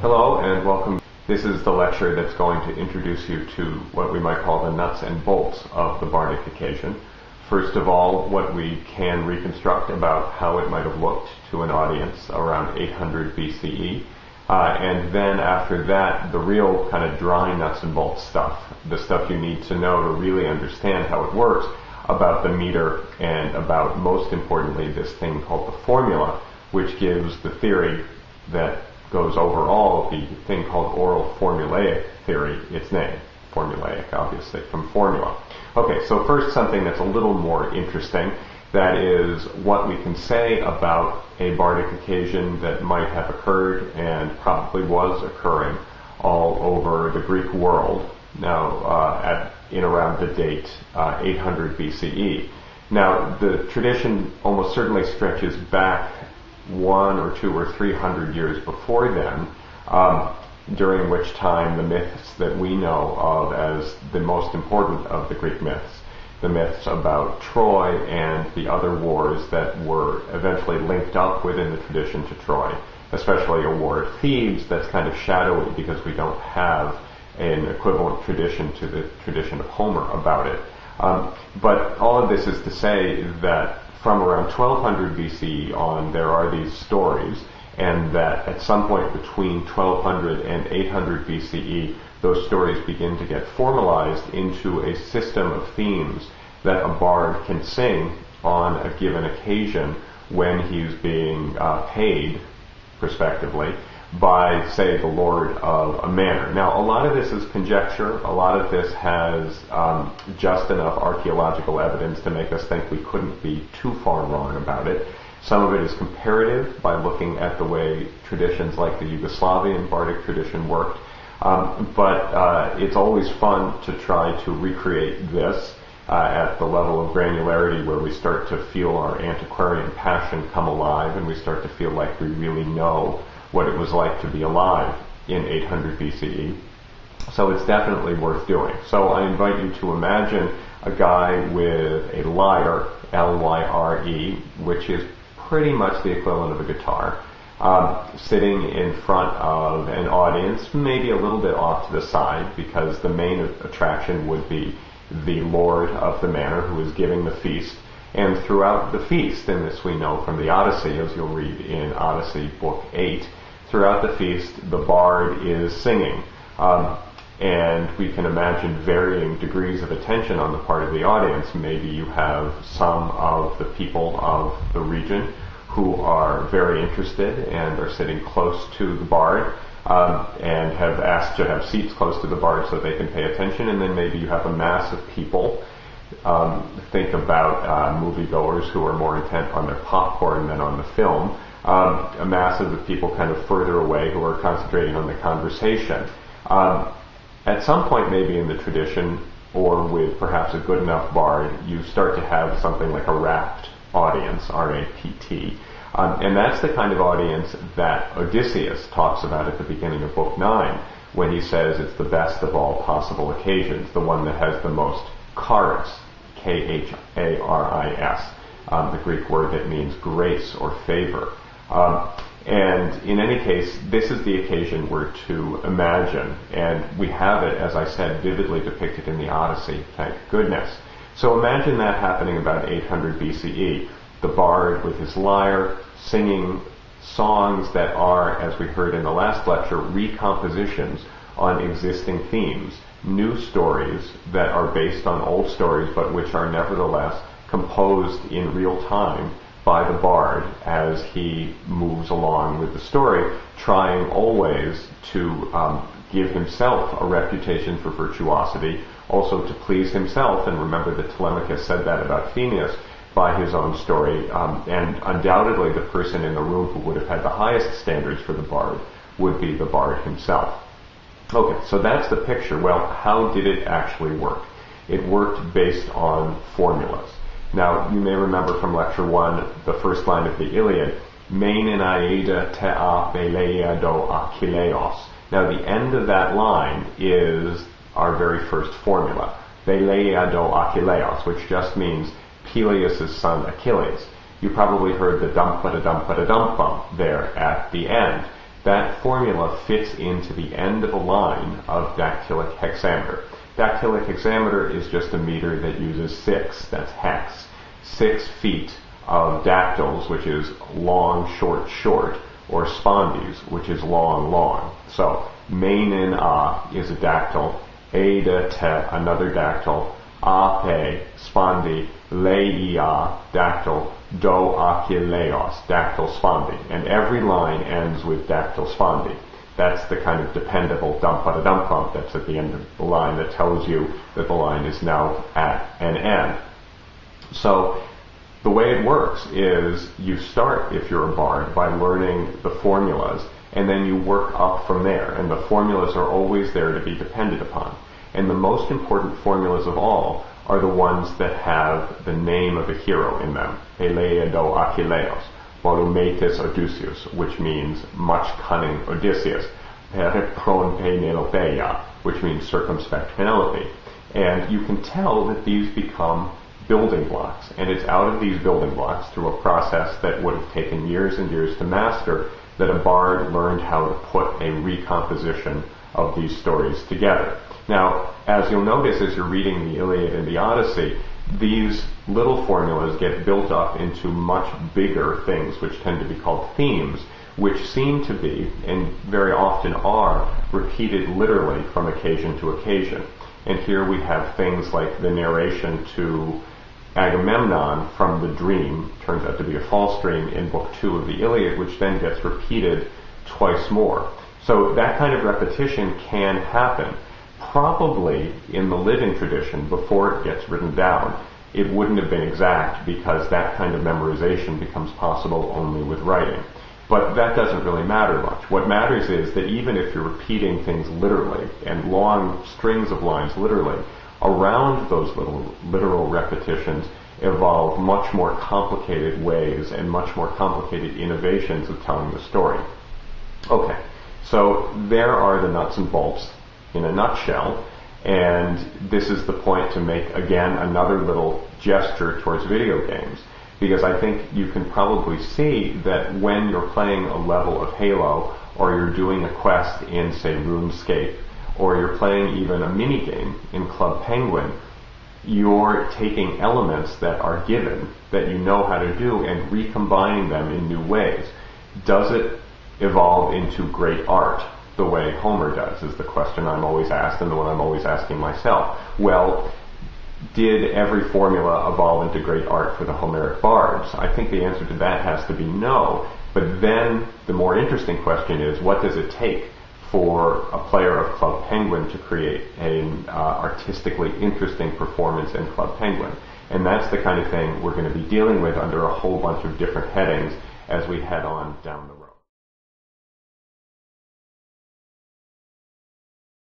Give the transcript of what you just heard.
Hello and welcome. This is the lecture that's going to introduce you to what we might call the nuts and bolts of the Bardic Occasion. First of all, what we can reconstruct about how it might have looked to an audience around 800 BCE. And then after that, the real kind of dry nuts and bolts stuff, the stuff you need to know to really understand how it works, about the meter and about, most importantly, this thing called the formula, which gives the theory that goes over all the thing called oral formulaic theory, its name. Formulaic, obviously, from formula. Okay, so first something that's a little more interesting, that is what we can say about a Bardic occasion that might have occurred and probably was occurring all over the Greek world, now in around the date 800 BCE. Now, the tradition almost certainly stretches back 100 or 200 or 300 years before then, during which time the myths that we know of as the most important of the Greek myths, the myths about Troy and the other wars that were eventually linked up within the tradition to Troy, especially a war at Thebes that's kind of shadowy because we don't have an equivalent tradition to the tradition of Homer about it. But all of this is to say that from around 1200 BCE on, there are these stories, and that at some point between 1200 and 800 BCE, those stories begin to get formalized into a system of themes that a bard can sing on a given occasion when he's being paid, prospectively, by, say, the lord of a manor. Now, a lot of this is conjecture. A lot of this has just enough archaeological evidence to make us think we couldn't be too far wrong about it. Some of it is comparative by looking at the way traditions like the Yugoslavian Bardic tradition worked. But it's always fun to try to recreate this at the level of granularity where we start to feel our antiquarian passion come alive and we start to feel like we really know what it was like to be alive in 800 BCE. So it's definitely worth doing. So I invite you to imagine a guy with a lyre, L-Y-R-E, which is pretty much the equivalent of a guitar, sitting in front of an audience, maybe a little bit off to the side, because the main attraction would be the lord of the manor who is giving the feast. And throughout the feast, and this we know from the Odyssey, as you'll read in Odyssey Book 8, throughout the feast, the bard is singing. And we can imagine varying degrees of attention on the part of the audience. Maybe you have some of the people of the region who are very interested and are sitting close to the bard and have asked to have seats close to the bard so they can pay attention. And then maybe you have a mass of people. Think about moviegoers who are more intent on their popcorn than on the film. A mass of the people kind of further away who are concentrating on the conversation. At some point maybe in the tradition, or with perhaps a good enough bard, you start to have something like a rapt audience, R-A-P-T. And that's the kind of audience that Odysseus talks about at the beginning of Book 9, when he says it's the best of all possible occasions, the one that has the most charis, K-H-A-R-I-S, the Greek word that means grace or favor. And in any case, this is the occasion we're to imagine, and we have it, as I said, vividly depicted in the Odyssey, thank goodness. So imagine that happening about 800 BCE, the bard with his lyre singing songs that are, as we heard in the last lecture, recompositions on existing themes, new stories that are based on old stories but which are nevertheless composed in real time by the bard as he moves along with the story, trying always to give himself a reputation for virtuosity, also to please himself, and remember that Telemachus said that about Phineus, by his own story, and undoubtedly the person in the room who would have had the highest standards for the bard would be the bard himself. Okay, so that's the picture. Well, how did it actually work? It worked based on formulas. Now, you may remember from Lecture 1, the first line of the Iliad, Meinen aida te a beleiado Achilleos. Now, the end of that line is our very first formula, beleiado Achilleos, which just means Peleus' son Achilles. You probably heard the dum-pa-da-dum-pa-da-dum-bum there at the end. that formula fits into the end of a line of dactylic hexameter. Dactylic hexameter is just a meter that uses 6, that's hex, 6 feet of dactyls, which is long, short, short, or spondies, which is long, long. So, meinin a is a dactyl, e de te, another dactyl, a pe, spondi, leia, dactyl, do achilleos, dactyl spondi. And every line ends with dactyl spondi. That's the kind of dependable dump-a-dump-bump that's at the end of the line that tells you that the line is now at an end. So the way it works is you start, if you're a bard, by learning the formulas, and then you work up from there. And the formulas are always there to be depended upon. And the most important formulas of all are the ones that have the name of a hero in them. Eleia do Achilleos. Volumetis Odysseus, which means much cunning Odysseus. Pere pron Penelopeia, which means circumspect Penelope. And you can tell that these become building blocks. And it's out of these building blocks, through a process that would have taken years and years to master, that a bard learned how to put a recomposition of these stories together. Now, as you'll notice as you're reading the Iliad and the Odyssey, these little formulas get built up into much bigger things, which tend to be called themes, which seem to be, and very often are, repeated literally from occasion to occasion. And here we have things like the narration to Agamemnon from the dream, turns out to be a false dream in Book 2 of the Iliad, which then gets repeated twice more. So that kind of repetition can happen. Probably in the living tradition, before it gets written down, it wouldn't have been exact, because that kind of memorization becomes possible only with writing. But that doesn't really matter much. What matters is that even if you're repeating things literally, and long strings of lines literally, around those little literal repetitions evolve much more complicated ways and much more complicated innovations of telling the story. Okay, so there are the nuts and bolts in a nutshell, and this is the point to make, again, another little gesture towards video games, because I think you can probably see that when you're playing a level of Halo, or you're doing a quest in, say, RuneScape, or you're playing even a mini-game in Club Penguin, you're taking elements that are given, that you know how to do, and recombining them in new ways. Does it evolve into great art the way Homer does, is the question I'm always asked, and the one I'm always asking myself. Well, did every formula evolve into great art for the Homeric bards? I think the answer to that has to be no. But then the more interesting question is, what does it take for a player of Club Penguin to create an artistically interesting performance in Club Penguin? And that's the kind of thing we're going to be dealing with under a whole bunch of different headings as we head on down the road.